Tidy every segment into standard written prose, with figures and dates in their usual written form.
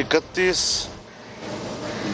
31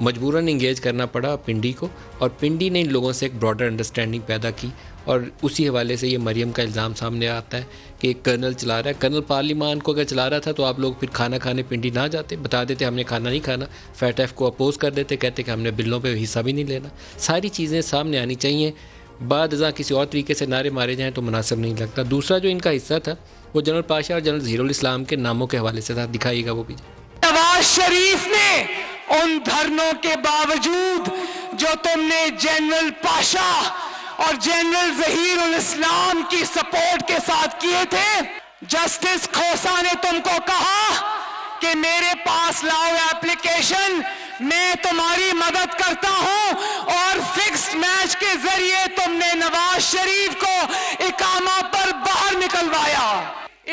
مجبوراً انگیج کرنا پڑا پنڈی کو، اور پنڈی نے ان لوگوں سے ایک براڈر انڈرسٹینڈنگ پیدا کی، اور اسی حوالے سے یہ مریم کا الزام سامنے آتا ہے کہ ایک کرنل چلا رہا ہے. کرنل پارلیمان کو اگر چلا رہا تھا تو آپ لوگ پھر کھانا کھانے پنڈی نہ جاتے، بتا دیتے ہم نے کھانا نہیں کھانا، فیٹ ایف کو اپوز کر دیتے، کہتے کہ ہم نے بلوں پہ حصہ بھی نہیں لینا. ساری چیزیں سامنے آنی چاہیے. بعد ازاں کسی اور طریقے سے نعرے مارے جائیں تو مناسب نہیں لگتا. دوسرا جو ان کا حصہ تھا وہ جنرل پاشا اور جنرل ظہیر الاسلام کے ناموں کے حوالے سے تھا. دکھائیے گا وہ بھی. نواز شریف نے ان دھرنوں کے باوجود جو تم نے جنرل پاشا اور جنرل ظہیر الاسلام کی سپورٹ کے ساتھ کیے تھے، جسٹس کھوسا نے تم کو کہا کہ میرے پاس لاؤ ایپلیکیشن، میں تمہاری مدد کرتا ہوں، اور فکسڈ میچ کے ذریعے تم نے نواز شریف کو اقامہ پر باہر نکلوایا.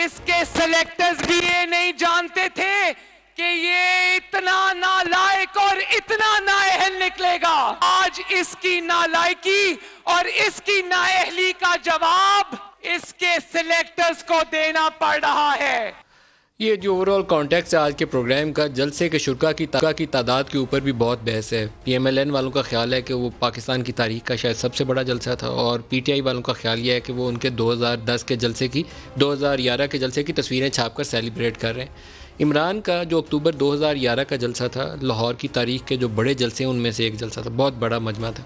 اس کے سلیکٹرز بھی یہ نہیں جانتے تھے کہ یہ اتنا نالائق اور اتنا نااہل نکلے گا. آج اس کی نالائکی اور اس کی نااہلی کا جواب اس کے سلیکٹرز کو دینا پڑ رہا ہے. یہ جو اوور آل کانٹیکس ہے آج کے پروگرام کا، جلسے کے شرکا کی تعداد کے اوپر بھی بہت بحث ہے. پی ایم ایل این والوں کا خیال ہے کہ وہ پاکستان کی تاریخ کا شاید سب سے بڑا جلسہ تھا، اور پی ٹی آئی والوں کا خیال یہ ہے کہ وہ ان کے 2010 کے جلسے کی 2011 کے جلسے کی تصویریں چھاپ کر سیلیبریٹ کر رہے ہیں. عمران کا جو اکتوبر 2011 کا جلسہ تھا، لاہور کی تاریخ کے جو بڑے جلسے ہیں ان میں سے ایک جلسہ تھا، بہت بڑا مجمع تھا.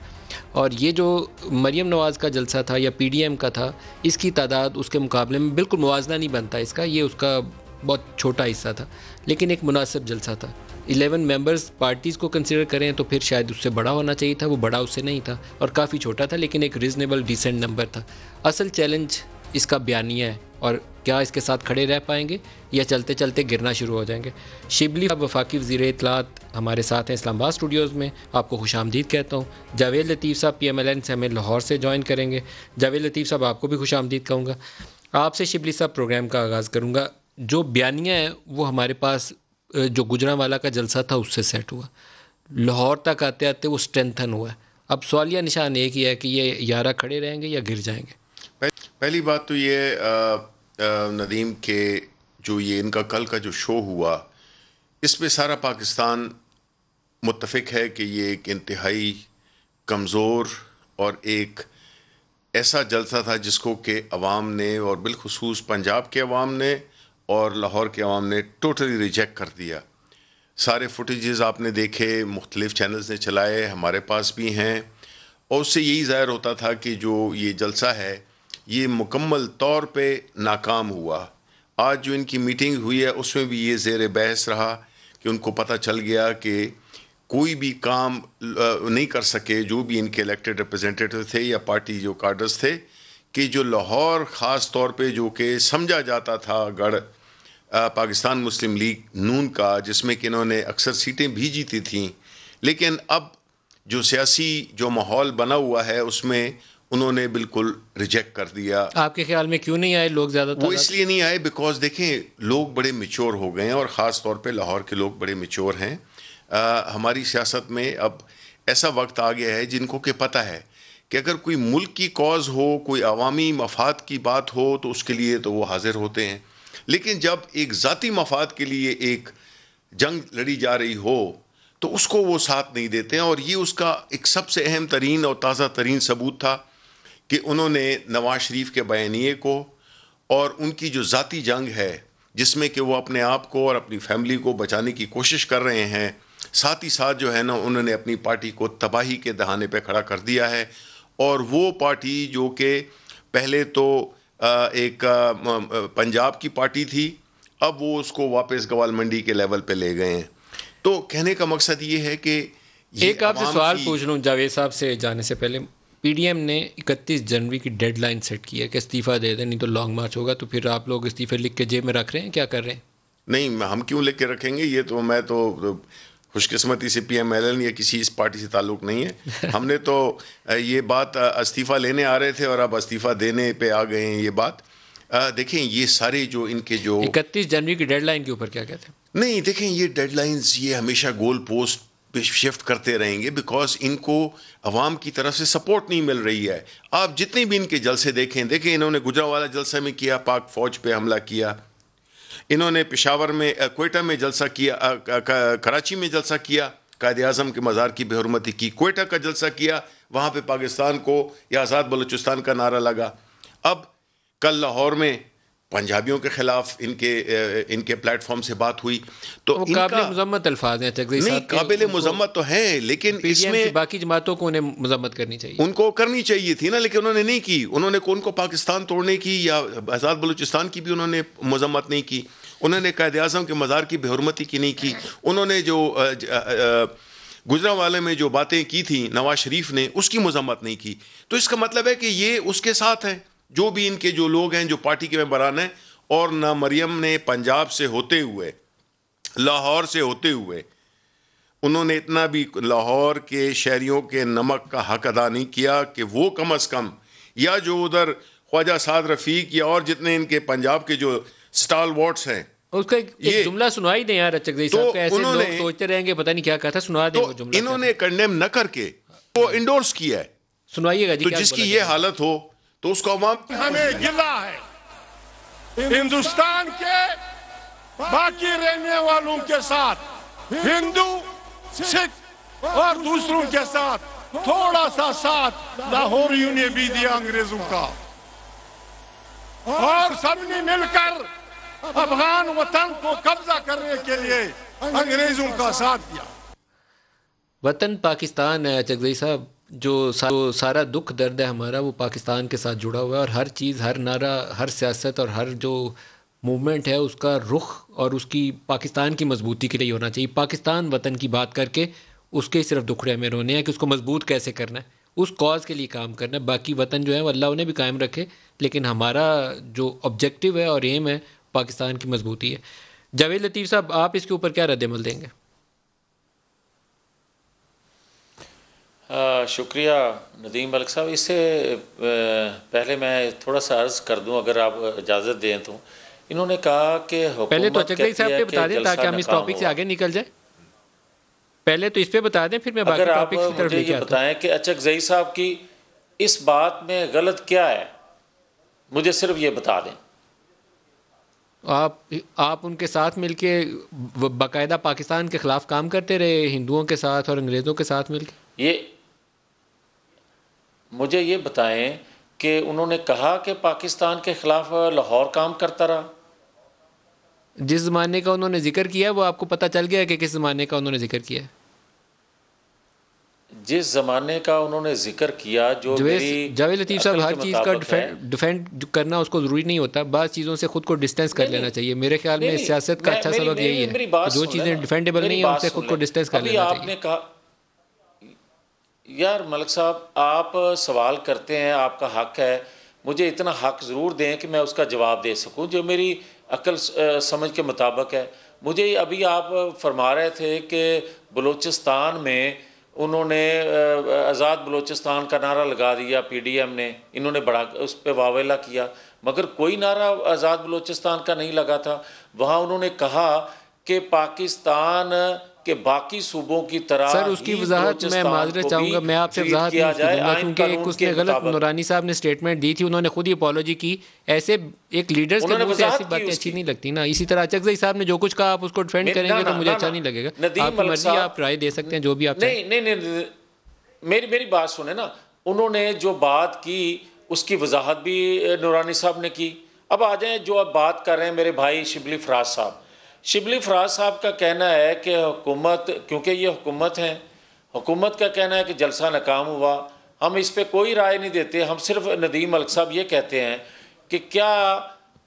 اور یہ جو مریم نواز کا جلسہ تھا یا پی ڈی ایم کا تھا، اس کی تعداد اس کے مقابلے میں بالکل موازنہ نہیں بنتا اس کا. یہ اس کا بہت چھوٹا حصہ تھا، لیکن ایک مناسب جلسہ تھا. 11 ممبرز پارٹیز کو کنسیڈر کریں تو پھر شاید اس سے بڑا ہونا چاہیے تھا. وہ بڑا اس سے نہیں تھا اور کافی چھوٹا تھا، لیکن ایک ریزنیبل ڈیسنٹ نمبر تھا. اصل چیلنج اس کا بیانیہ ہے، اور کیا اس کے ساتھ کھڑے رہ پائیں گے یا چلتے چلتے گرنا شروع ہو جائیں گے. شبلی وفاقی وزیر اطلاعات ہمارے ساتھ ہیں اسلام آباد اسٹوڈیوز میں. آپ کو خوش آمدید کہتا ہوں. جاوید لطیف صاحب پی ایم ایل این سے ہمیں لاہور سے جوائن کریں گے. جاوید لطیف صاحب آپ کو بھی خوش آمدید کہوں گا. آپ سے شبلی صاحب پروگرام کا آغاز کروں گا. جو بیانیہ ہے وہ ہمارے پاس جو گجرانوالہ کا جلسہ تھا اس سے سیٹ ہوا، لاہور تک آتے آتے وہ اسٹرینتھن ہوا ہے. اب سوالیہ نشان ایک ہی ہے کہ یہ 11 کھڑے رہیں گے یا گر جائیں گے. پہلی بات تو یہ ندیم کہ جو یہ ان کا کل کا جو شو ہوا، اس میں سارا پاکستان متفق ہے کہ یہ ایک انتہائی کمزور اور ایک ایسا جلسہ تھا جس کو کہ عوام نے، اور بالخصوص پنجاب کے عوام نے اور لاہور کے عوام نے ٹوٹلی ریجیکٹ کر دیا. سارے فوٹیجز آپ نے دیکھے، مختلف چینلز نے چلائے، ہمارے پاس بھی ہیں، اور اس سے یہی ظاہر ہوتا تھا کہ جو یہ جلسہ ہے یہ مکمل طور پہ ناکام ہوا. آج جو ان کی میٹنگ ہوئی ہے اس میں بھی یہ زیر بحث رہا کہ ان کو پتہ چل گیا کہ کوئی بھی کام نہیں کر سکے جو بھی ان کے الیکٹڈ ریپرزینٹیٹیو تھے یا پارٹی جو کارڈرز تھے، کہ جو لاہور خاص طور پہ جو کہ سمجھا جاتا تھا گڑھ پاکستان مسلم لیگ نون کا، جس میں کہ انہوں نے اکثر سیٹیں بھی جیتی تھیں، لیکن اب جو سیاسی جو ماحول بنا ہوا ہے اس میں انہوں نے بالکل ریجیکٹ کر دیا. آپ کے خیال میں کیوں نہیں آئے لوگ زیادہ تر؟ وہ اس لیے نہیں آئے بیکاز دیکھیں لوگ بڑے میچور ہو گئے ہیں، اور خاص طور پہ لاہور کے لوگ بڑے میچور ہیں. ہماری سیاست میں اب ایسا وقت آ گیا ہے جن کو کہ پتہ ہے کہ اگر کوئی ملک کی کاز ہو، کوئی عوامی مفاد کی بات ہو تو اس کے لیے تو وہ حاضر ہوتے ہیں، لیکن جب ایک ذاتی مفاد کے لیے ایک جنگ لڑی جا رہی ہو تو اس کو وہ ساتھ نہیں دیتے ہیں. اور یہ اس کا ایک سب سے اہم ترین اور تازہ ترین ثبوت تھا کہ انہوں نے نواز شریف کے بیانیے کو اور ان کی جو ذاتی جنگ ہے جس میں کہ وہ اپنے آپ کو اور اپنی فیملی کو بچانے کی کوشش کر رہے ہیں، ساتھ ہی ساتھ جو ہے نا انہوں نے اپنی پارٹی کو تباہی کے دہانے پہ کھڑا کر دیا ہے. اور وہ پارٹی جو کہ پہلے تو ایک پنجاب کی پارٹی تھی، اب وہ اس کو واپس گوال منڈی کے لیول پہ لے گئے ہیں. تو کہنے کا مقصد یہ ہے کہ ایک آپ سے سوال پوچھ لوں جاوید صاحب سے جانے سے پہلے. پی ڈی ایم نے 31 جنوری کی ڈیڈ لائن سیٹ کی ہے کہ استعفیٰ دے دیں نہیں تو لانگ مارچ ہوگا. تو پھر آپ لوگ استعفے لکھ کے جیب میں رکھ رہے ہیں، کیا کر رہے ہیں؟ نہیں، ہم کیوں لکھ کے رکھیں گے؟ یہ تو میں تو خوش قسمتی سے پی ایم ایل این یا کسی اس پارٹی سے تعلق نہیں ہے. ہم نے تو یہ بات استعفیٰ لینے آ رہے تھے اور اب استعفیٰ دینے پہ آ گئے ہیں. یہ بات دیکھیں، یہ سارے جو ان کے جو 31 جنوری کی ڈیڈ لائن کے اوپر کیا کہتے ہیں؟ نہیں دیکھیں، یہ ڈیڈ لائنز یہ ہمیشہ گول پوسٹ پہ شفٹ کرتے رہیں گے بیکاز ان کو عوام کی طرف سے سپورٹ نہیں مل رہی ہے. آپ جتنے بھی ان کے جلسے دیکھیں انہوں نے گجرانوالہ جلسہ میں کیا، پاک فوج پہ حملہ کیا، انہوں نے پشاور میں کوئٹہ میں جلسہ کیا، کراچی میں جلسہ کیا، قائد اعظم کے مزار کی بے حرمتی کی. کوئٹہ کا جلسہ کیا, وہاں پہ پاکستان کو یا آزاد بلوچستان کا نعرہ لگا. اب کل لاہور میں پنجابیوں کے خلاف ان کے پلیٹ فارم سے بات ہوئی, تو قابل مذمت الفاظ ہیں چکزئی صاحب. نہیں, قابل مذمت تو ہیں, لیکن اس میں باقی جماعتوں کو انہیں مذمت کرنی چاہیے, ان کو کرنی چاہیے تھی نا, لیکن انہوں نے نہیں کی. انہوں نے ان کو پاکستان توڑنے کی یا آزاد بلوچستان کی بھی انہوں نے مذمت نہیں کی. انہوں نے قائد اعظم کے مزار کی بے حرمتی کی نہیں کی. انہوں نے جو گجرانوالے میں جو باتیں کی تھیں نواز شریف نے, اس کی مذمت نہیں کی. تو اس کا مطلب ہے کہ یہ اس کے ساتھ ہیں, جو بھی ان کے جو لوگ ہیں جو پارٹی کے ممبران ہیں. اور نہ مریم نے پنجاب سے ہوتے ہوئے, لاہور سے ہوتے ہوئے, انہوں نے اتنا بھی لاہور کے شہریوں کے نمک کا حق ادا نہیں کیا کہ وہ کم از کم, یا جو ادھر خواجہ سعد رفیق یا اور جتنے ان کے پنجاب کے جو سٹال وارڈس ہیں, اس کا ایک جملہ سنوائی دیں یار چکزئی صاحب, ایسے لوگ سوچتے رہیں گے پتہ نہیں کیا کہا تھا, سنا دیں وہ جملہ. انہوں نے کنڈیم نہ کر کے وہ انڈورس کیا ہے, سنوائیے گا جی. تو جس کی یہ حالت ہو تو اس کو عوام ہمیں گلہ ہے ہندوستان کے باقی رہنے والوں کے ساتھ, ہندو, سکھ اور دوسروں کے ساتھ تھوڑا سا ساتھ لاہوریوں نے بھی دیا انگریزوں کا, اور سب نے مل کر افغان وطن کو قبضہ کرنے کے لیے انگریزوں کا ساتھ دیا. وطن پاکستان ہے چکزئی صاحب, جو سارا دکھ درد ہے ہمارا وہ پاکستان کے ساتھ جڑا ہوا ہے, اور ہر چیز, ہر نعرہ, ہر سیاست اور ہر جو موومنٹ ہے اس کا رخ اور اس کی پاکستان کی مضبوطی کے لیے ہونا چاہیے. پاکستان وطن کی بات کر کے اس کے صرف دکھڑے میں رونے ہیں کہ اس کو مضبوط کیسے کرنا ہے, اس کاز کے لیے کام کرنا ہے. باقی وطن جو ہے وہ اللہ انہیں بھی قائم رکھے, لیکن ہمارا جو آبجیکٹیو ہے اور ایم ہے پاکستان کی مضبوطی ہے. جاوید لطیف صاحب, آپ اس کے اوپر کیا رد عمل دیں گے؟ شکریہ ندیم ملک صاحب. اس سے پہلے میں تھوڑا سا عرض کر دوں اگر آپ اجازت دیں تو. انہوں نے کہا کہ پہلے تو چکزئی صاحب پہ بتا دیں تاکہ ہم اس ٹاپک سے آگے نکل جائیں. پہلے تو اس پہ بتا دیں, پھر میں باقی ٹاپک کی طرف لے کے آتا ہوں. بتائیں کہ چکزئی صاحب کی اس بات میں غلط کیا ہے, مجھے صرف یہ بتا دیں. آپ ان کے ساتھ مل کے باقاعدہ پاکستان کے خلاف کام کرتے رہے, ہندوؤں کے ساتھ اور انگریزوں کے ساتھ مل کے. مجھے یہ بتائیں کہ انہوں نے کہا کہ پاکستان کے خلاف لاہور کام کرتا رہا. جس زمانے کا انہوں نے ذکر کیا وہ آپ کو پتہ چل گیا کہ کس زمانے کا انہوں نے ذکر کیا. جس زمانے کا انہوں نے ذکر کیا, جو جاوید لطیف صاحب, ہر چیز کا ڈیفینڈ کرنا اس کو ضروری نہیں ہوتا, بعض چیزوں سے خود کو ڈسٹینس کر لینا چاہیے. میرے خیال میں سیاست کا اچھا سبب یہی ہے, جو چیزیں ڈیفینڈیبل نہیں ہیں ان سے خود کو ڈسٹینس کر لینا چاہیے. یار ملک صاحب, آپ سوال کرتے ہیں, آپ کا حق ہے, مجھے اتنا حق ضرور دیں کہ میں اس کا جواب دے سکوں جو میری عقل سمجھ کے مطابق ہے. مجھے ابھی آپ فرما رہے تھے کہ بلوچستان میں انہوں نے آزاد بلوچستان کا نعرہ لگا دیا, پی ڈی ایم نے, انہوں نے بڑا اس پہ واویلا کیا, مگر کوئی نعرہ آزاد بلوچستان کا نہیں لگا تھا. وہاں انہوں نے کہا کہ پاکستان کے باقی صوبوں کی طرح. سر اس کی وضاحت میں معذرت چاہوں گا, میں آپ سے وضاحت نہیں دوں گا کیونکہ ایک اس نے غلط, نورانی صاحب نے سٹیٹمنٹ دی تھی, انہوں نے خود ہی اپولوجی کی. ایسے ایک لیڈرز کے منہ سے ایسی باتیں اچھی نہیں لگتی نا. اسی طرح چکزئی صاحب نے جو کچھ کہا آپ اس کو ڈیفینڈ کریں گے تو مجھے اچھا نہیں لگے گا. آپ کی مرضی, آپ رائے دے سکتے ہیں جو بھی آپ چاہیں. نہیں, میری بات سنیں نا. انہوں نے جو بات کی اس کی وضاحت بھی نورانی صاحب نے کی. اب آ جائیں جو اب بات کر رہے ہیں میرے بھائی شبلی فراز صاحب. شبلی فراز صاحب کا کہنا ہے کہ حکومت, کیونکہ یہ حکومت ہیں, حکومت کا کہنا ہے کہ جلسہ ناکام ہوا. ہم اس پہ کوئی رائے نہیں دیتے, ہم صرف ندیم ملک صاحب یہ کہتے ہیں کہ کیا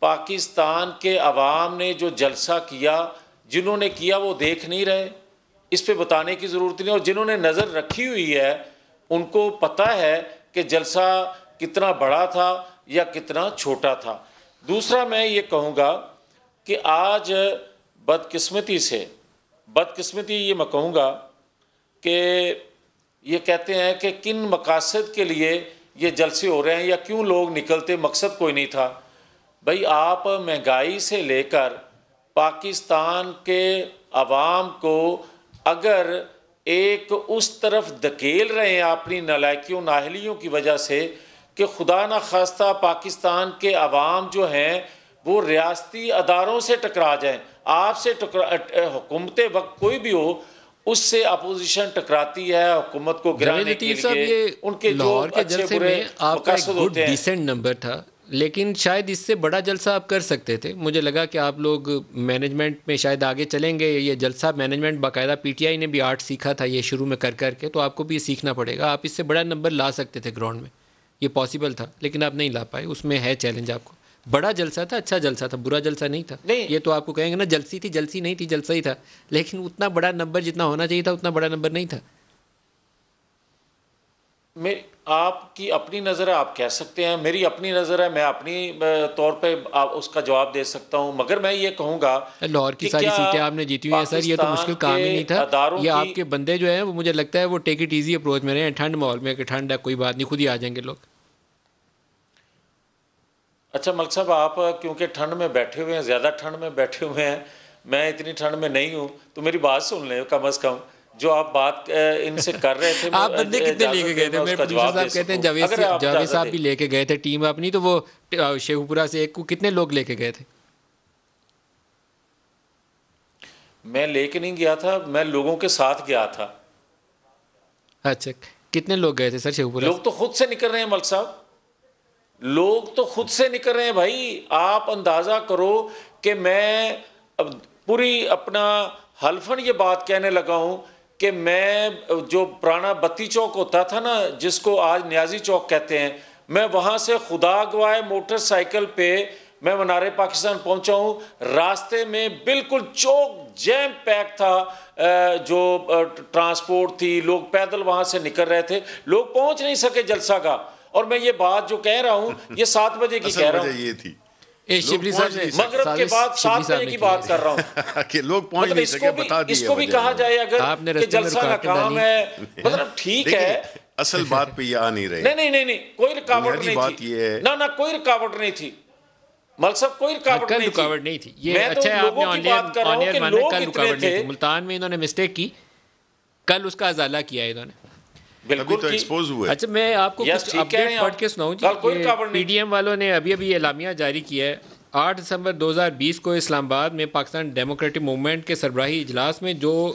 پاکستان کے عوام نے جو جلسہ کیا, جنہوں نے کیا وہ دیکھ نہیں رہے؟ اس پہ بتانے کی ضرورت نہیں, اور جنہوں نے نظر رکھی ہوئی ہے ان کو پتہ ہے کہ جلسہ کتنا بڑا تھا یا کتنا چھوٹا تھا. دوسرا میں یہ کہوں گا کہ آج بدقسمتی یہ میں کہوں گا کہ یہ کہتے ہیں کہ کن مقاصد کے لیے یہ جلسے ہو رہے ہیں یا کیوں لوگ نکلتے, مقصد کوئی نہیں تھا. بھائی آپ مہنگائی سے لے کر پاکستان کے عوام کو اگر ایک اس طرف دھکیل رہے ہیں اپنی نالائکیوں نااہلیوں کی وجہ سے کہ خدا نخواستہ پاکستان کے عوام جو ہیں وہ ریاستی اداروں سے ٹکرا جائیں, آپ سے حکومت وقت کوئی بھی ہو, اس سے اپوزیشن ٹکراتی ہے حکومت کو گرانے کے لیے. ان کے جو اچھے برے مقاصد ہوتے ہیں. ڈیسنٹ نمبر تھا لیکن شاید اس سے بڑا جلسہ آپ کر سکتے تھے. مجھے لگا کہ آپ لوگ مینجمنٹ میں شاید آگے چلیں گے. یہ جلسہ مینجمنٹ باقاعدہ پی ٹی آئی نے بھی آرٹ سیکھا تھا یہ شروع میں کر کے, تو آپ کو بھی یہ سیکھنا پڑے گا. آپ اس سے بڑا نمبر لا سکتے تھے گراؤنڈ میں, یہ پاسبل تھا لیکن آپ نہیں لا پائے. اس میں ہے چیلنج آپ کو. بڑا جلسہ تھا, اچھا جلسہ تھا, برا جلسہ نہیں تھا. یہ تو آپ کو کہیں گے نا جلسی تھی, جلسی نہیں تھی, جلسہ ہی تھا. لیکن اتنا بڑا نمبر جتنا ہونا چاہیے تھا اتنا بڑا نمبر نہیں تھا. آپ کی اپنی نظر ہے, آپ کہہ سکتے ہیں. میری اپنی نظر ہے, میں اپنی طور پہ اس کا جواب دے سکتا ہوں. مگر میں یہ کہوں گا لاہور کی ساری سیٹیں آپ نے جیتی ہوئی ہیں سر, یہ تو مشکل کام ہی نہیں تھا. یہ آپ کے بندے جو ہیں وہ مجھے لگتا ہے وہ ٹیک اٹ ایزی اپروچ میں رہے ہیں. ٹھنڈ ماحول میں کہ ٹھنڈ ہے کوئی بات نہیں, خود ہی آ جائیں گے لوگ. اچھا ملک صاحب, آپ کیونکہ ٹھنڈ میں بیٹھے ہوئے ہیں, زیادہ ٹھنڈ میں بیٹھے ہوئے ہیں, میں اتنی ٹھنڈ میں نہیں ہوں, تو میری بات سن لیں کم از کم. جو آپ بات ان سے کر رہے تھے, آپ بندے کتنے لے کے گئے تھے؟ میرے پروڈیوسر صاحب کہتے ہیں جاوید صاحب بھی لے کے گئے تھے ٹیم اپنی, تو وہ شیخو پورہ سے ایک کو کتنے لوگ لے کے گئے تھے؟ میں لے کے نہیں گیا تھا, میں لوگوں کے ساتھ گیا تھا. اچھا, کتنے لوگ گئے تھے سر شیخو پورہ؟ لوگ تو خود سے نکل رہے ہیں ملک صاحب, لوگ تو خود سے نکل رہے ہیں بھائی. آپ اندازہ کرو کہ میں پوری اپنا حلفاً یہ بات کہنے لگا ہوں کہ میں جو پرانا بتی چوک ہوتا تھا نا, جس کو آج نیازی چوک کہتے ہیں, میں وہاں سے خدا گواہ موٹر سائیکل پہ میں منارے پاکستان پہنچا ہوں. راستے میں بالکل چوک جیم پیک تھا, جو ٹرانسپورٹ تھی, لوگ پیدل وہاں سے نکل رہے تھے, لوگ پہنچ نہیں سکے جلسہ کا. اور میں یہ بات جو کہہ رہا ہوں یہ 7 بجے کی کہہ رہا ہوں, یہ تھی مغرب کے بعد 7 بجے کی بات کر رہا ہوں کہ لوگ پہنچ نہیں سکے. بتا دیے اس کو بھی کہا جائے اگر کہ جلسہ ناکام ہے, مطلب ٹھیک ہے. اصل بات پہ یہ آ نہیں رہے. نہیں, کوئی رکاوٹ نہیں تھی. نہ کوئی رکاوٹ نہیں تھی ملک صاحب, کوئی رکاوٹ نہیں تھی. یہ اچھا آپ نے آن ایئر مانا کل رکاوٹ نہیں تھی. ملتان میں انہوں نے مسٹیک کی, کل اس کا ازالہ کیا ہے انہوں نے. بالکل تو ایکسپوز ہوئے. اچھا میں آپ کو کچھ اپڈیٹ پڑھ کے سناؤں جی. پی ڈی ایم والوں نے ابھی اعلامیہ جاری کیا ہے. 8 دسمبر 2020 کو اسلام آباد میں پاکستان ڈیموکریٹک موومنٹ کے سربراہی اجلاس میں جو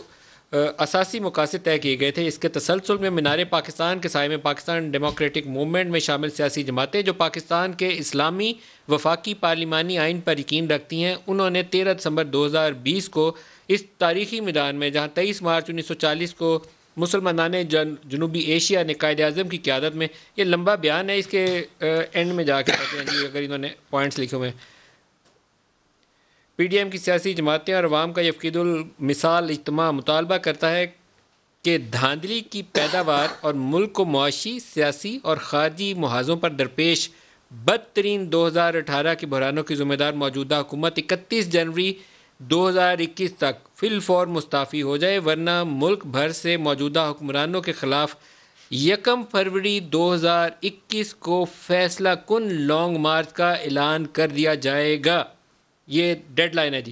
اساسی مقاصد طے کیے گئے تھے, اس کے تسلسل میں مینار پاکستان کے سائے میں پاکستان ڈیموکریٹک موومنٹ میں شامل سیاسی جماعتیں جو پاکستان کے اسلامی وفاقی پارلیمانی آئین پر یقین رکھتی ہیں, انہوں نے 13 دسمبر 2020 کو اس تاریخی میدان میں, جہاں 23 مارچ 1940 کو مسلمانان جنوبی ایشیا نے قائد اعظم کی قیادت میں, یہ لمبا بیان ہے, اس کے اینڈ میں جا کے کہتے ہیں جی اگر انہوں نے پوائنٹس لکھے ہوئے ہیں. پی ڈی ایم کی سیاسی جماعتیں اور عوام کا یفقید المثال اجتماع مطالبہ کرتا ہے کہ دھاندلی کی پیداوار اور ملک کو معاشی, سیاسی اور خارجی محاذوں پر درپیش بدترین 2018 کے بحرانوں کی ذمہ دار موجودہ حکومت 31 جنوری 2021 تک فی الفور مستعفی ہو جائے, ورنہ ملک بھر سے موجودہ حکمرانوں کے خلاف 1 فروری 2021 کو فیصلہ کن لانگ مارچ کا اعلان کر دیا جائے گا. یہ ڈیڈ لائن ہے جی.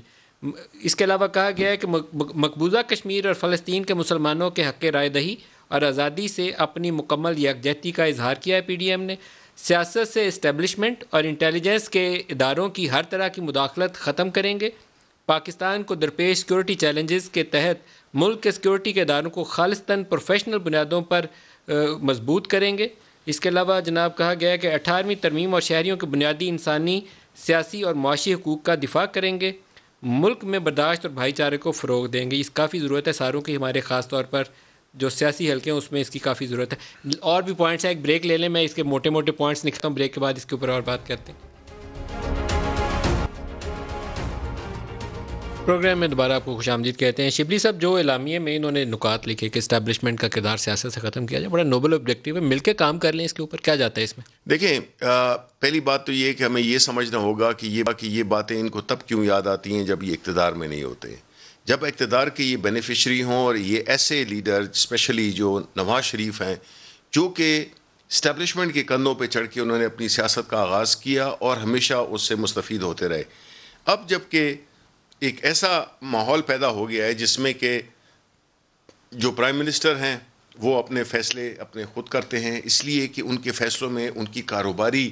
اس کے علاوہ کہا گیا ہے کہ مقبوضہ کشمیر اور فلسطین کے مسلمانوں کے حق رائے دہی اور آزادی سے اپنی مکمل یکجہتی کا اظہار کیا ہے. پی ڈی ایم نے سیاست سے اسٹیبلشمنٹ اور انٹیلیجنس کے اداروں کی ہر طرح کی مداخلت ختم کریں گے. پاکستان کو درپیش سیکورٹی چیلنجز کے تحت ملک کے سیکورٹی کے اداروں کو خالصتاً پروفیشنل بنیادوں پر مضبوط کریں گے. اس کے علاوہ جناب کہا گیا ہے کہ 18ویں ترمیم اور شہریوں کے بنیادی انسانی, سیاسی اور معاشی حقوق کا دفاع کریں گے. ملک میں برداشت اور بھائی چارے کو فروغ دیں گے. اس کافی ضرورت ہے ساروں کی, ہمارے خاص طور پر جو سیاسی حلقے ہیں اس میں اس کی کافی ضرورت ہے. اور بھی پوائنٹس ہیں, ایک بریک لے لیں, میں اس کے موٹے موٹے پوائنٹس لکھتا ہوں, بریک کے بعد اس کے اوپر اور بات کرتے ہیں. پروگرام میں دوبارہ آپ کو خوش آمدید کہتے ہیں. شبلی صاحب, جو اعلامیے میں انہوں نے نکات لکھے کہ اسٹیبلشمنٹ کا کردار سیاست سے ختم کیا جائے, بڑا نوبل آبجیکٹیو ہے, مل کے کام کر لیں, اس کے اوپر کیا جاتا ہے اس میں؟ دیکھیں, پہلی بات تو یہ کہ ہمیں یہ سمجھنا ہوگا کہ یہ باتیں ان کو تب کیوں یاد آتی ہیں جب یہ اقتدار میں نہیں ہوتے. جب اقتدار کے یہ بینیفیشری ہوں, اور یہ ایسے لیڈر اسپیشلی جو نواز شریف ہیں, جو کہ اسٹیبلشمنٹ کے کندھوں پہ چڑھ کے انہوں نے اپنی سیاست کا آغاز کیا اور ہمیشہ اس سے مستفید ہوتے رہے. اب جب کہ ایک ایسا ماحول پیدا ہو گیا ہے جس میں کہ جو پرائم منسٹر ہیں وہ اپنے فیصلے اپنے خود کرتے ہیں, اس لیے کہ ان کے فیصلوں میں ان کی کاروباری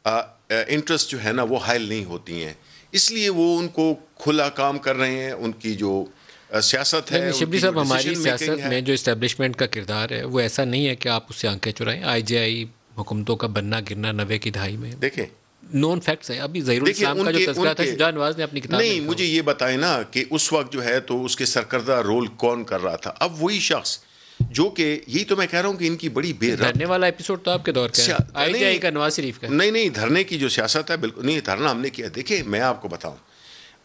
انٹرسٹ جو ہے نا وہ حائل نہیں ہوتی ہیں, اس لیے وہ ان کو کھلا کام کر رہے ہیں. ان کی جو سیاست ہے. شبلی صاحب ہماری سیاست میں جو اسٹیبلشمنٹ کا کردار ہے وہ ایسا نہیں ہے کہ آپ اس سے آنکھیں چرائیں. آئی جے آئی حکومتوں کا بننا گرنا 90 کی دہائی میں دیکھیں نون فیکٹس ہیں. ابھی ظہیر الاسلام کا جو تذکرہ تھا شجاع نواز نے اپنی کتاب میں نہیں مجھے یہ بتائیں نا کہ اس وقت جو ہے تو اس کے سرکردہ رول کون کر رہا تھا. اب وہی شخص جو کہ یہی تو میں کہہ رہا ہوں کہ ان کی بڑی بے ربط. دھرنے والا ایپیسوڈ تو آپ کے دور کا ہے, آئی جے آئی کا نواز شریف کا. نہیں دھرنے کی جو سیاست ہے بالکل نہیں, دھرنا ہم نے کیا. دیکھیں میں آپ کو بتاؤں,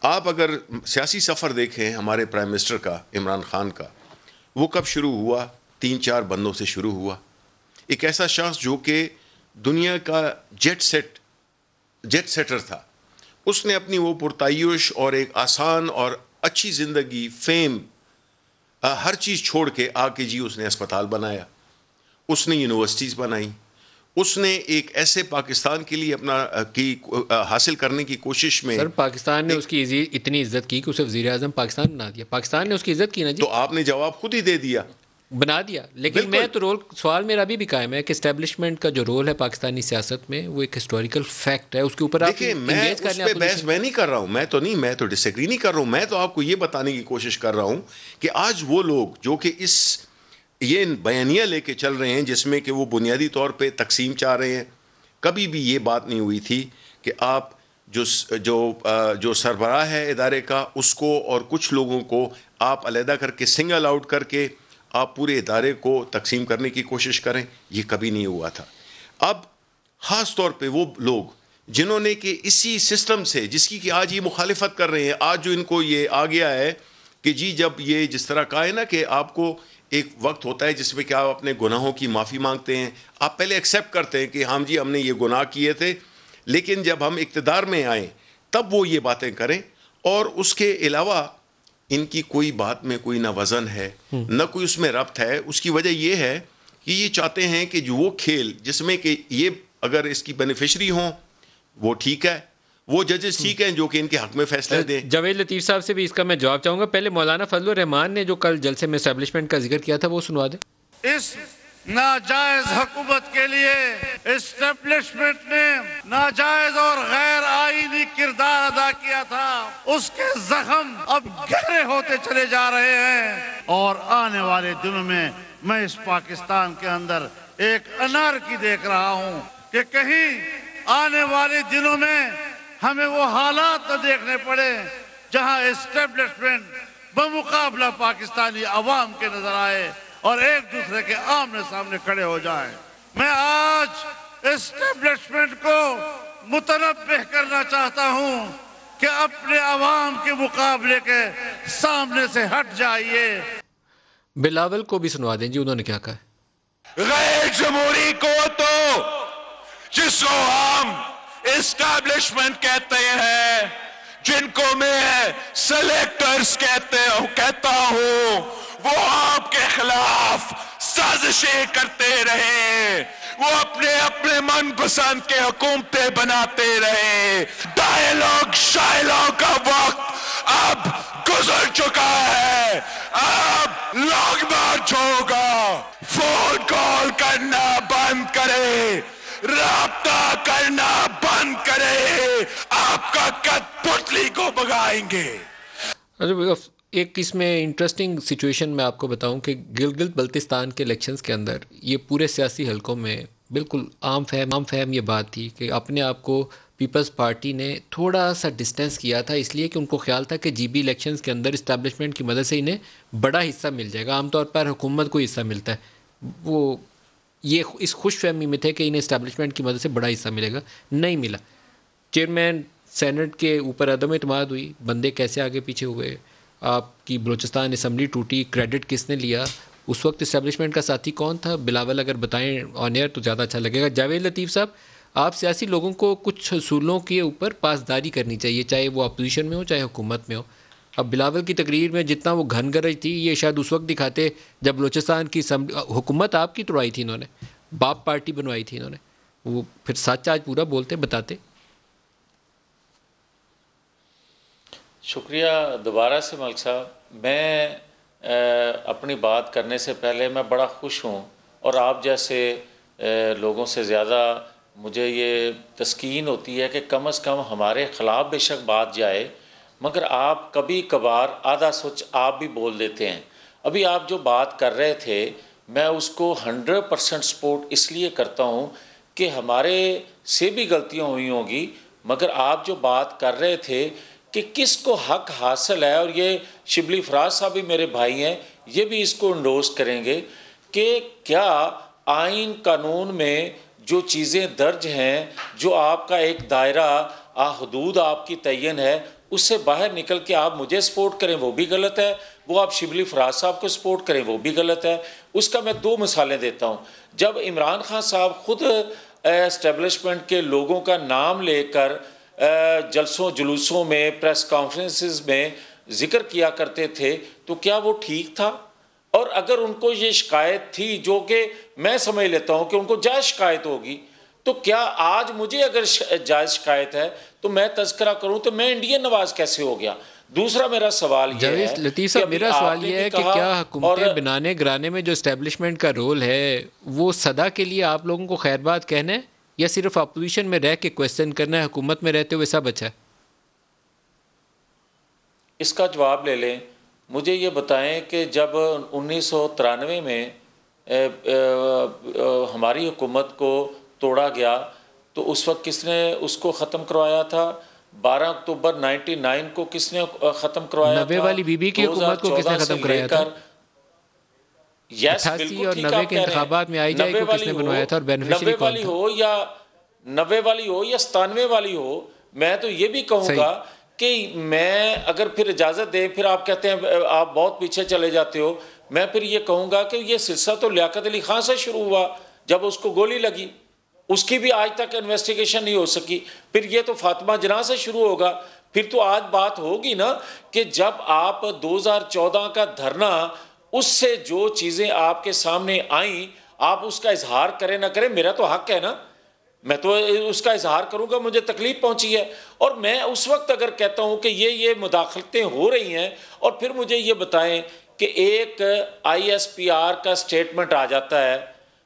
آپ اگر سیاسی سفر دیکھیں ہمارے پرائم منسٹر کا عمران خان کا, وہ کب شروع ہوا؟ 3-4 بندوں سے شروع ہوا. ایک ایسا شخص جو کہ دنیا کا جیٹ سیٹر تھا, اس نے اپنی وہ پرتعیش اور ایک آسان اور اچھی زندگی, فیم, ہر چیز چھوڑ کے آ کے جی اس نے اسپتال بنایا, اس نے یونیورسٹیز بنائی, اس نے ایک ایسے پاکستان کے لیے اپنا کی حاصل کرنے کی کوشش میں. سر پاکستان نے اس کی اتنی عزت کی کہ اسے وزیر اعظم پاکستان بنا دیا. پاکستان نے اس کی عزت کی نا جی, تو آپ نے جواب خود ہی دے دیا, بنا دیا. لیکن میں تو سوال میرا ابھی بھی قائم ہے کہ اسٹیبلشمنٹ کا جو رول ہے پاکستانی سیاست میں وہ ایک ہسٹوریکل فیکٹ ہے, اس کے اوپر آپ انگیج کرنے. اس پہ بحث میں نہیں کر رہا ہوں, میں تو ڈس ایگری نہیں کر رہا ہوں. میں تو آپ کو یہ بتانے کی کوشش کر رہا ہوں کہ آج وہ لوگ جو کہ یہ بیانیہ لے کے چل رہے ہیں جس میں کہ وہ بنیادی طور پہ تقسیم چاہ رہے ہیں, کبھی بھی یہ بات نہیں ہوئی تھی کہ آپ جو سربراہ ہے ادارے کا اس کو اور کچھ لوگوں کو آپ علیحدہ کر کے سنگل آؤٹ کر کے آپ پورے ادارے کو تقسیم کرنے کی کوشش کریں. یہ کبھی نہیں ہوا تھا. اب خاص طور پہ وہ لوگ جنہوں نے کہ اسی سسٹم سے جس کی کہ آج یہ مخالفت کر رہے ہیں, آج جو ان کو یہ آ گیا ہے کہ جی جب یہ جس طرح کہا ہے نا کہ آپ کو ایک وقت ہوتا ہے جس میں کہ آپ اپنے گناہوں کی معافی مانگتے ہیں, آپ پہلے ایکسیپٹ کرتے ہیں کہ ہاں جی ہم نے یہ گناہ کیے تھے, لیکن جب ہم اقتدار میں آئیں تب وہ یہ باتیں کریں. اور اس کے علاوہ ان کی کوئی بات میں کوئی نہ وزن ہے نہ کوئی اس میں ربط ہے. اس کی وجہ یہ ہے کہ یہ چاہتے ہیں کہ جو وہ کھیل جس میں کہ یہ اگر اس کی بینیفیشری ہوں وہ ٹھیک ہے, وہ ججز ٹھیک ہیں جو کہ ان کے حق میں فیصلے دیں. جاوید لطیف صاحب سے بھی اس کا میں جواب چاہوں گا. پہلے مولانا فضل الرحمان نے جو کل جلسے میں اسٹیبلشمنٹ کا ذکر کیا تھا وہ سنوا دیں. اس ناجائز حکومت کے لیے اسٹیبلشمنٹ نے ناجائز اور غیر آئینی کردار ادا کیا تھا. اس کے زخم اب گہرے ہوتے چلے جا رہے ہیں, اور آنے والے دنوں میں اس پاکستان کے اندر ایک انارکی دیکھ رہا ہوں کہ کہیں آنے والے دنوں میں ہمیں وہ حالات نہ دیکھنے پڑے جہاں اسٹیبلشمنٹ بمقابلہ پاکستانی عوام کے نظر آئے اور ایک دوسرے کے آمنے سامنے کھڑے ہو جائیں. میں آج اسٹیبلشمنٹ کو متنبہ کرنا چاہتا ہوں کہ اپنے عوام کے مقابلے کے سامنے سے ہٹ جائیے. بلاول کو بھی سنوا دیں جی, انہوں نے کیا کہا ہے. غیر جمہوری قوتوں جس کو ہم اسٹیبلشمنٹ کہتے ہیں, جن کو میں سلیکٹرز کہتا ہوں, وہ آپ کے خلاف سازشیں کرتے رہے, وہ اپنے من پسند کے حکومتیں بناتے رہے. ڈائیلاگ شائلاگ کا وقت اب گزر چکا ہے, اب لانگ مارچ ہوگا. فون کال کرنا بند کرے, رابطہ کرنا بند کرے, آپ کا قد پتلی کو بگائیں گے. ایک اس میں انٹرسٹنگ سچویشن میں آپ کو بتاؤں کہ گلگت بلتستان کے الیکشنز کے اندر یہ پورے سیاسی حلقوں میں بالکل عام فہم یہ بات تھی کہ اپنے آپ کو پیپلز پارٹی نے تھوڑا سا ڈسٹینس کیا تھا, اس لیے کہ ان کو خیال تھا کہ جی بی الیکشنز کے اندر اسٹیبلشمنٹ کی مدد سے انہیں بڑا حصہ مل جائے گا. عام طور پر حکومت کو حصہ ملتا ہے, وہ یہ اس خوش فہمی میں تھے کہ انہیں اسٹیبلشمنٹ کی مدد سے بڑا حصہ ملے گا. نہیں ملا. چیئرمین سینٹ کے اوپر عدم اعتماد ہوئی, بندے کیسے آگے پیچھے ہوئے, آپ کی بلوچستان اسمبلی ٹوٹی, کریڈٹ کس نے لیا, اس وقت اسٹیبلشمنٹ کا ساتھی کون تھا. بلاول اگر بتائیں آن ایئر تو زیادہ اچھا لگے گا. جاوید لطیف صاحب, آپ سیاسی لوگوں کو کچھ اصولوں کے اوپر پاسداری کرنی چاہیے, چاہے وہ اپوزیشن میں ہو چاہے حکومت میں ہو. اب بلاول کی تقریر میں جتنا وہ گھن گرج تھی, یہ شاید اس وقت دکھاتے جب بلوچستان کی حکومت آپ کی توڑائی تھی, انہوں نے باپ پارٹی بنوائی تھی انہوں نے, وہ پھر سچ آج پورا بولتے بتاتے. شکریہ دوبارہ سے ملک صاحب. میں اپنی بات کرنے سے پہلے میں بڑا خوش ہوں, اور آپ جیسے لوگوں سے زیادہ مجھے یہ تسکین ہوتی ہے کہ کم از کم ہمارے خلاف بے شک بات جائے مگر آپ کبھی کبھار آدھا سچ آپ بھی بول دیتے ہیں. ابھی آپ جو بات کر رہے تھے میں اس کو 100% سپورٹ اس لیے کرتا ہوں کہ ہمارے سے بھی غلطیاں ہوئی ہوں گی، مگر آپ جو بات کر رہے تھے کہ کس کو حق حاصل ہے، اور یہ شبلی فراز صاحب بھی میرے بھائی ہیں، یہ بھی اس کو انڈوس کریں گے کہ کیا آئین قانون میں جو چیزیں درج ہیں، جو آپ کا ایک دائرہ حدود آپ کی تعین ہے، اس سے باہر نکل کے آپ مجھے سپورٹ کریں وہ بھی غلط ہے، وہ آپ شبلی فراز صاحب کو سپورٹ کریں وہ بھی غلط ہے. اس کا میں 2 مثالیں دیتا ہوں. جب عمران خان صاحب خود اسٹیبلشمنٹ کے لوگوں کا نام لے کر جلسوں جلوسوں میں پریس کانفرنسز میں ذکر کیا کرتے تھے تو کیا وہ ٹھیک تھا؟ اور اگر ان کو یہ شکایت تھی، جو کہ میں سمجھ لیتا ہوں کہ ان کو جائز شکایت ہوگی، تو کیا آج مجھے اگر جائز شکایت ہے تو میں تذکرہ کروں تو میں انڈین نواز کیسے ہو گیا؟ دوسرا میرا سوال یہ ہے لطیف صاحب، میرا سوال یہ ہے کہ کیا حکومتیں بنانے گرانے میں جو اسٹیبلشمنٹ کا رول ہے وہ صدا کے لیے آپ لوگوں کو خیر بات کہنا ہے یا صرف اپوزیشن میں رہ کے کویسچن کرنا ہے، حکومت میں رہتے ہوئے سب اچھا ہے؟ اس کا جواب لے لیں. مجھے یہ بتائیں کہ جب 1993 میں ہماری حکومت کو توڑا گیا تو اس وقت کس نے اس کو ختم کروایا تھا؟ 12 اکتوبر 99 کو کس نے ختم کروایا تھا؟ 90 والی بی بی کی حکومت کو کس نے ختم کرایا تھا؟ 88 اور 90 کے انتخابات میں آئی جائے کو کس نے بنوایا تھا اور بینیفیشری کون تھا؟ 90 والی ہو یا 97 والی ہو، میں تو یہ بھی کہوں گا کہ میں اگر پھر اجازت دیں، پھر آپ کہتے ہیں آپ بہت پیچھے چلے جاتے ہو، میں پھر یہ کہوں گا کہ یہ سلسلہ تو لیاقت علی خان سے شروع ہوا جب اس کو گولی لگی، اس کی بھی آج تک انویسٹیگیشن نہیں ہو سکی. پھر یہ تو فاطمہ جناح سے شروع ہوگا. پھر تو آج بات ہوگی نا کہ جب آپ 2014 کا دھرنا، اس سے جو چیزیں آپ کے سامنے آئیں آپ اس کا اظہار کریں نہ کریں، میرا تو حق ہے نا، میں تو اس کا اظہار کروں گا، مجھے تکلیف پہنچی ہے. اور میں اس وقت اگر کہتا ہوں کہ یہ مداخلتیں ہو رہی ہیں، اور پھر مجھے یہ بتائیں کہ ایک ISPR کا سٹیٹمنٹ آ جاتا ہے،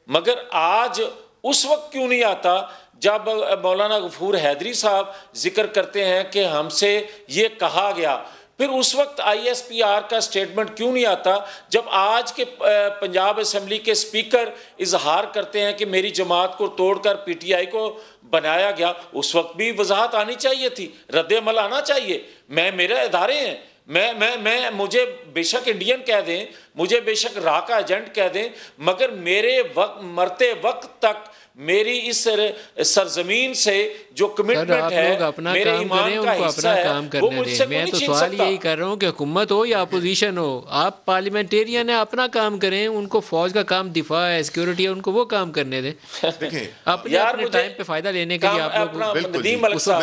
مگر آج اس وقت کیوں نہیں آتا جب مولانا غفور حیدری صاحب ذکر کرتے ہیں کہ ہم سے یہ کہا گیا؟ پھر اس وقت ISPR کا سٹیٹمنٹ کیوں نہیں آتا جب آج کے پنجاب اسمبلی کے سپیکر اظہار کرتے ہیں کہ میری جماعت کو توڑ کر PTI کو بنایا گیا؟ اس وقت بھی وضاحت آنی چاہیے تھی، رد عمل آنا چاہیے. میرے ادارے ہیں، میں مجھے بے شک انڈین کہہ دیں، مجھے بے شک را کا ایجنٹ کہہ دیں، مگر میرے مرتے وقت تک میری اس سرزمین سے جو کمٹمنٹ ہے، میرے ایمان کا حصہ ہے، وہ مجھ سے میں تو سوال یہی کر رہا ہوں کہ حکومت ہو یا اپوزیشن ہو، آپ پارلیمنٹیرین ہیں، اپنا کام کریں. ان کو فوج کا کام دفاع ہے، سیکیورٹی ہے، ان کو وہ کام کرنے دیں. اپنے ٹائم پہ فائدہ لینے کے لیے آپ لوگ. ندیم ملک صاحب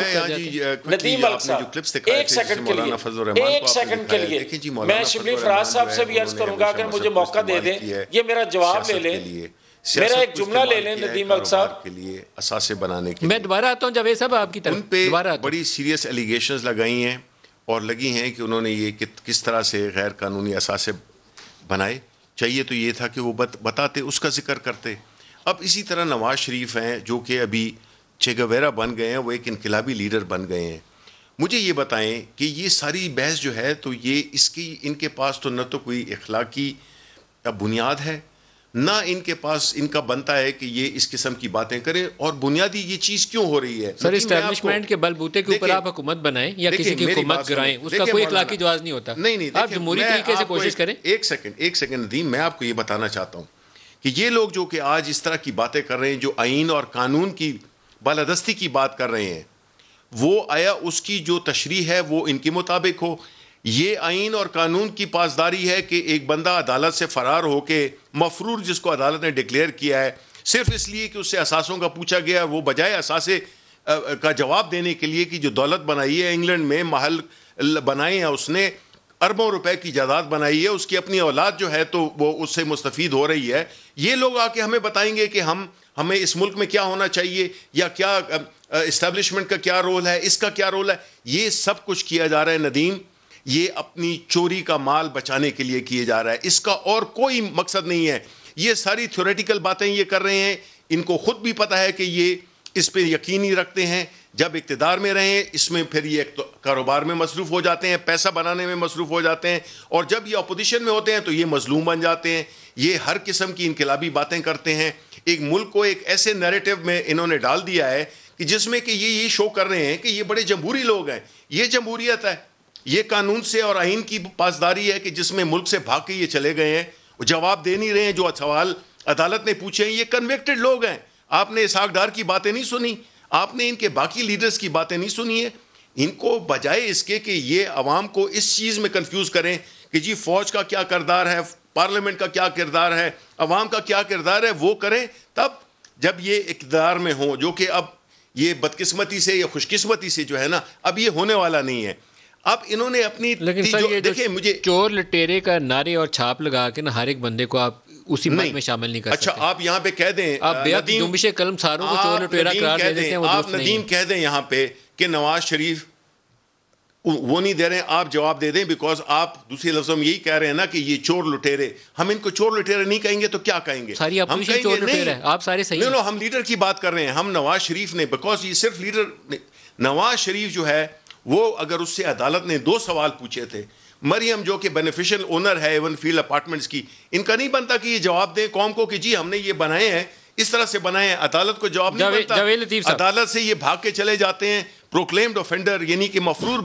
ایک سیکنڈ کے لیے میں شبلی فراز صاحب سے بھی عرض کروں گا اگر مجھے موقع دے دیں، یہ میرا جواب لے لیں، میرا ایک جملہ لے لیں ندیم ملک صاحب کے لیے اثاثے بنانے کے میں دوبارہ آتا ہوں جاوید صاحب آپ کی طرف. ان پہ بڑی سیریس الیگیشنز لگائی ہیں اور لگی ہیں کہ انہوں نے یہ کس طرح سے غیر قانونی اثاثے بنائے. چاہیے تو یہ تھا کہ وہ بتاتے، اس کا ذکر کرتے. اب اسی طرح نواز شریف ہیں جو کہ ابھی چے گویرا بن گئے ہیں، وہ ایک انقلابی لیڈر بن گئے ہیں. مجھے یہ بتائیں کہ یہ ساری بحث جو ہے تو یہ ان کے پاس تو نہ تو کوئی اخلاقی بنیاد ہے، نہ ان کے پاس ان کا بنتا ہے کہ یہ اس قسم کی باتیں کریں. اور بنیادی یہ چیز کیوں ہو رہی ہے؟ سر اسٹیبلشمنٹ کے بل بوتے کے اوپر آپ حکومت بنائیں یا کسی کی حکومت گرائیں، اس کا کوئی اخلاقی جواز نہیں ہوتا. نہیں، آپ جمہوری طریقے سے کوشش کریں. ایک سیکنڈ ندیم، میں آپ کو یہ بتانا چاہتا ہوں کہ یہ لوگ جو کہ آج اس طرح کی باتیں کر رہے ہیں، جو آئین اور قانون کی بالادستی کی بات کر رہے ہیں، وہ آیا اس کی جو تشریح ہے وہ ان کے مطابق ہو؟ یہ آئین اور قانون کی پاسداری ہے کہ ایک بندہ عدالت سے فرار ہو کے مفرور، جس کو عدالت نے ڈکلیئر کیا ہے، صرف اس لیے کہ اس سے اثاثوں کا پوچھا گیا، وہ بجائے اثاثے کا جواب دینے کے لیے کہ جو دولت بنائی ہے انگلینڈ میں، محل بنائے ہیں، اس نے اربوں روپے کی جائیداد بنائی ہے، اس کی اپنی اولاد جو ہے تو وہ اس سے مستفید ہو رہی ہے. یہ لوگ آ کے ہمیں بتائیں گے کہ ہمیں اس ملک میں کیا ہونا چاہیے یا کیا اسٹیبلشمنٹ کا کیا رول ہے، اس کا کیا رول ہے. یہ سب کچھ کیا جا رہا ہے ندیم، یہ اپنی چوری کا مال بچانے کے لیے کیے جا رہا ہے، اس کا اور کوئی مقصد نہیں ہے. یہ ساری تھیوریٹیکل باتیں یہ کر رہے ہیں، ان کو خود بھی پتہ ہے کہ یہ اس پہ یقین ہی رکھتے ہیں، جب اقتدار میں رہیں اس میں پھر یہ کاروبار میں مصروف ہو جاتے ہیں, پیسہ بنانے میں مصروف ہو جاتے ہیں, اور جب یہ اپوزیشن میں ہوتے ہیں تو یہ مظلوم بن جاتے ہیں. یہ ہر قسم کی انقلابی باتیں کرتے ہیں. ایک ملک کو ایک ایسے نیریٹو میں انہوں نے ڈال دیا ہے کہ جس میں کہ یہ شو کر رہے ہیں کہ یہ بڑے جمہوری لوگ ہیں. یہ جمہوریت ہے, یہ قانون سے اور آئین کی پاسداری ہے کہ جس میں ملک سے بھاگ کے یہ چلے گئے ہیں, جواب دے نہیں رہے ہیں. جو سوال عدالت نے پوچھے ہیں یہ کنوکٹڈ لوگ ہیں. آپ نے اسحاق ڈار کی باتیں نہیں سنی, آپ نے ان کے باقی لیڈرز کی باتیں نہیں سنی ہیں. ان کو بجائے اس کے کہ یہ عوام کو اس چیز میں کنفیوز کریں کہ جی فوج کا کیا کردار ہے, پارلیمنٹ کا کیا کردار ہے, عوام کا کیا کردار ہے, وہ کریں تب جب یہ اقتدار میں ہوں, جو کہ اب یہ بدقسمتی سے یا خوش قسمتی سے جو ہے نا اب یہ ہونے والا نہیں ہے. اب انہوں نے اپنی دیکھیں مجھے چور لٹیرے کا نعرے اور چھاپ لگا کے نا ہر ایک بندے کو آپ اسی ملک میں شامل نہیں کر سکتے. اچھا آپ یہاں پہ کہہ دیں, آپ جنبش قلم ساروں کو چور لٹیرا قرار دے دیتے ہیں, آپ ندیم کہہ دیں یہاں پہ کہ نواز شریف وہ نہیں دے رہے ہیں, آپ جواب دے دیں, بیکاز آپ دوسرے لفظوں میں یہی کہہ رہے ہیں نا کہ یہ چور لٹیرے. ہم ان کو چور لٹیرے نہیں کہیں گے تو کیا کہیں گے؟ ساری اپوزیشن چور لٹیرے ہیں, آپ سارے صحیح ہیں. ہم لیڈر کی بات کر رہے ہیں, ہم نواز شریف نے, بیکاز یہ صرف لیڈر نواز شریف جو ہے وہ اگر اس سے عدالت نے 2 سوال پوچھے تھے, مریم جو کہ بینیفیشل اونر ہے ایون فیلڈ اپارٹمنٹس کی, ان کا نہیں بنتا کہ یہ جواب دیں قوم کو کہ جی ہم نے یہ بنائے ہیں, اس طرح سے بنائے ہیں. عدالت کو جواب نہیں بنتا, عدالت سے یہ بھاگ کے چلے جاتے ہیں. پروکلیمڈ آفینڈر یعنی کہ مفرور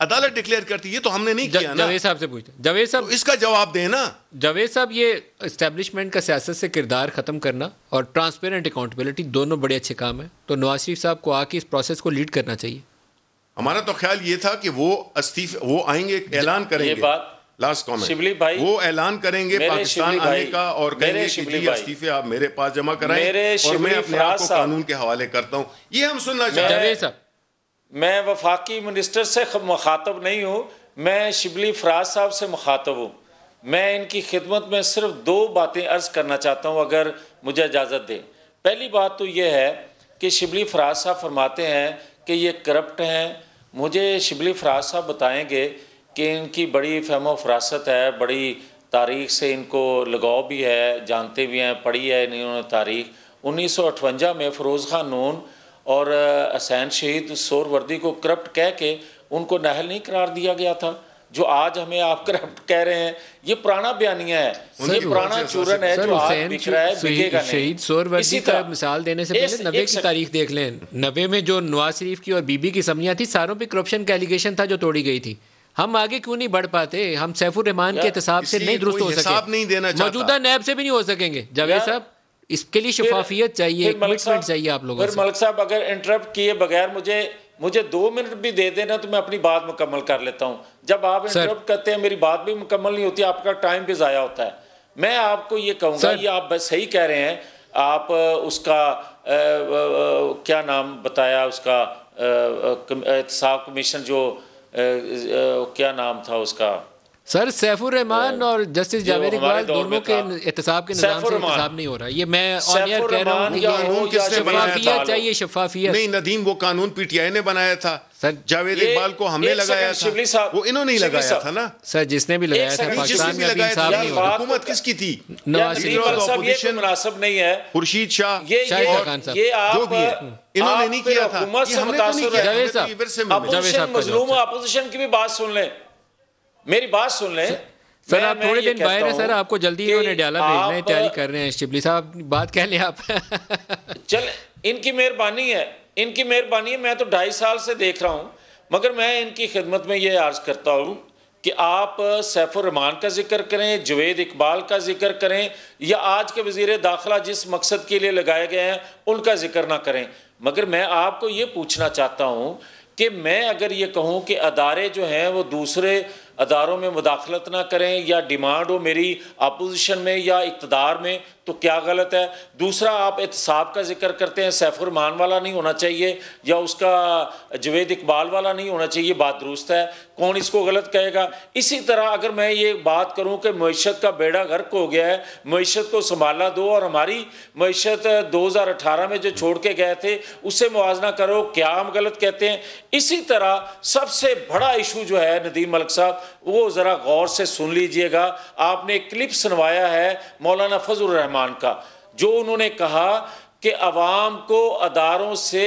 عدالت ڈکلیئر کرتی, یہ تو ہم نے نہیں کیا نا. جاوید صاحب سے پوچھتے, جاوید صاحب اس کا جواب دیں نا. جاوید صاحب یہ اسٹیبلشمنٹ کا سیاست سے کردار ختم کرنا اور ٹرانسپیرنٹ اکاؤنٹیبلٹی دونوں بڑے اچھے کام ہیں, تو نواز شریف صاحب کو آ کے اس پروسیس کو لیڈ کرنا چاہیے. ہمارا تو خیال یہ تھا کہ وہ وہ آئیں گے, اعلان کریں گے. لاسٹ کامنٹ, وہ اعلان کریں گے پاکستان آنے کا اور کہیں گے کہ جی استعفے آپ میرے پاس جمع کرائیں اور میں اپنے آپ کو قانون کے حوالے کرتا ہوں. یہ ہم سننا چاہتے ہیں. میں وفاقی منسٹر سے مخاطب نہیں ہوں, میں شبلی فراز صاحب سے مخاطب ہوں. میں ان کی خدمت میں صرف 2 باتیں عرض کرنا چاہتا ہوں اگر مجھے اجازت دیں. پہلی بات تو یہ ہے کہ شبلی فراز صاحب فرماتے ہیں کہ یہ کرپٹ ہیں. مجھے شبلی فراز صاحب بتائیں گے کہ ان کی بڑی فہم و فراست ہے, بڑی تاریخ سے ان کو لگاؤ بھی ہے, جانتے بھی ہیں, پڑھی ہے انہوں نے تاریخ. 1958 میں فیروز خان نون اور حسین شہید سور وردی کو کرپٹ کہہ کے ان کو نااہل نہیں قرار دیا گیا تھا. جو آج ہمیں آپ کرپٹ کہہ رہے ہیں یہ پرانا بیانیہ ہے, یہ پرانا چورن ہے جو آج بک رہا ہے, بکے گا نہیں. شہید سور وردی کا مثال دینے سے پہلے 90 کی تاریخ دیکھ لیں. 90 میں جو نواز شریف کی اور بی بی کی اسمبلیاں تھیں, ساروں پہ کرپشن کا ایلیگیشن تھا جو توڑی گئی تھی. ہم آگے کیوں نہیں بڑھ پاتے؟ ہم سیف الرحمان کے احتساب سے نہیں درست ہو سکے, موجودہ نیب سے بھی نہیں ہو سکیں گے. جاوید صاحب اس کے لیے شفافیت چاہیے, کمٹمنٹ چاہیے آپ لوگوں سے. ملک صاحب اگر انٹرپٹ کیے بغیر مجھے 2 منٹ بھی دے دینا تو میں اپنی بات مکمل کر لیتا ہوں. جب آپ انٹرپٹ کرتے ہیں میری بات بھی مکمل نہیں ہوتی, آپ کا ٹائم بھی ضائع ہوتا ہے. میں آپ کو یہ کہوں گا, یہ آپ صحیح کہہ رہے ہیں. آپ اس کا کیا نام بتایا, اس کا احتساب کمیشن جو کیا نام تھا اس کا, سر سیف الرحمان اور جسٹس جاوید اقبال دونوں کے احتساب کے نظام سے احتساب نہیں ہو رہا. یہ میں آن ایئر کہہ رہا ہوں کہ شفافیت چاہیے, شفافیت نہیں. ندیم وہ قانون پی ٹی آئی نے بنایا تھا, جاوید اقبال کو ہم نے لگایا تھا, وہ انہوں نے لگایا تھا نا سر. جس نے بھی لگایا تھا پاکستان میں ابھی انصاف نہیں ہو رہا. حکومت کس کی تھی؟ نواز شریف. یہ مناسب نہیں ہے. خورشید شاہ, شاہد خان صاحب, جو بھی ہے انہوں نے نہیں کیا تھا. حکومت سے متاثر ہے. اپوزیشن مظلوم ہے, اپوزیشن کی بھی بات سن لیں, میری بات سن لیں. سر آپ تھوڑے دن باہر ہیں سر, آپ کو جلدی انہوں نے ڈالا بھیجنا ہے, تیاری کر رہے ہیں. شبلی صاحب بات کہہ لیں آپ. چل ان کی مہربانی ہے, ان کی مہربانی ہے. میں تو 2.5 سال سے دیکھ رہا ہوں, مگر میں ان کی خدمت میں یہ عرض کرتا ہوں کہ آپ سیف الرحمان کا ذکر کریں, جاوید اقبال کا ذکر کریں, یا آج کے وزیر داخلہ جس مقصد کے لیے لگائے گئے ہیں ان کا ذکر نہ کریں. مگر میں آپ کو یہ پوچھنا چاہتا ہوں کہ میں اگر یہ کہوں کہ ادارے جو ہیں وہ دوسرے اداروں میں مداخلت نہ کریں یا ڈیمانڈ ہو میری اپوزیشن میں یا اقتدار میں, تو کیا غلط ہے؟ دوسرا آپ احتساب کا ذکر کرتے ہیں, سیف الرحمان والا نہیں ہونا چاہیے یا اس کا جاوید اقبال والا نہیں ہونا چاہیے, بات درست ہے, کون اس کو غلط کہے گا؟ اسی طرح اگر میں یہ بات کروں کہ معیشت کا بیڑا غرق ہو گیا ہے, معیشت کو سنبھالنا دو اور ہماری معیشت 2018 میں جو چھوڑ کے گئے تھے اس سے موازنہ کرو, کیا ہم غلط کہتے ہیں؟ اسی طرح سب سے بڑا ایشو جو ہے ندیم ملک صاحب, وہ ذرا غور سے سن لیجئے گا. آپ نے ایک کلپ سنوایا ہے مولانا فضل الرحمان کا, جو انہوں نے کہا کہ عوام کو اداروں سے